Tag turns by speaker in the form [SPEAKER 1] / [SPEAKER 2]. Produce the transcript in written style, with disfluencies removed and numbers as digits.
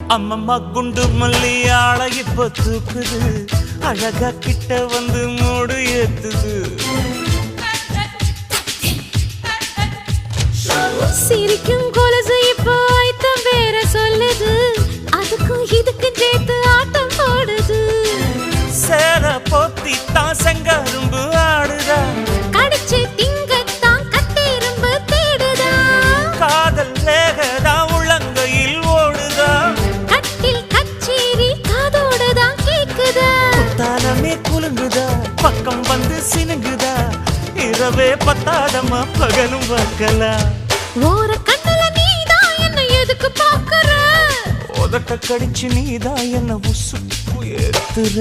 [SPEAKER 1] அம்மம்மா குண்டு மல்லி ஆள இப்ப தூக்குது அழகா கிட்ட வந்து மூடு ஏத்துது
[SPEAKER 2] சிரிக்கும் கொலுசு இப்போ ஐத்தம் வேற சொல்லுது அதுக்கும் இதுக்கும் சேர்த்து ஆட்டம் போடுது
[SPEAKER 1] சேர போத்தி தான் செங்கரும்பு ஆடுதா
[SPEAKER 2] கடிச்சு திங்கத்தான் கட்டெரும்பு தேடுதா
[SPEAKER 1] காதல் வேகதா உள்ளங்கையில் ஓடுதா
[SPEAKER 2] கட்டில் கச்சேரி காதோடுதான் கேக்குதா
[SPEAKER 1] தானமே குலுங்குதா பக்கம் வந்து சினுங்குதா இரவே பத்தாதமா பகலும் பார்க்கலாம்
[SPEAKER 2] ஓர கண்ணுல நீதான் என்ன எதுக்கு பாக்குற
[SPEAKER 1] உதட்ட கடிச்சு நீதான் என்ன உசுப்பு ஏத்துற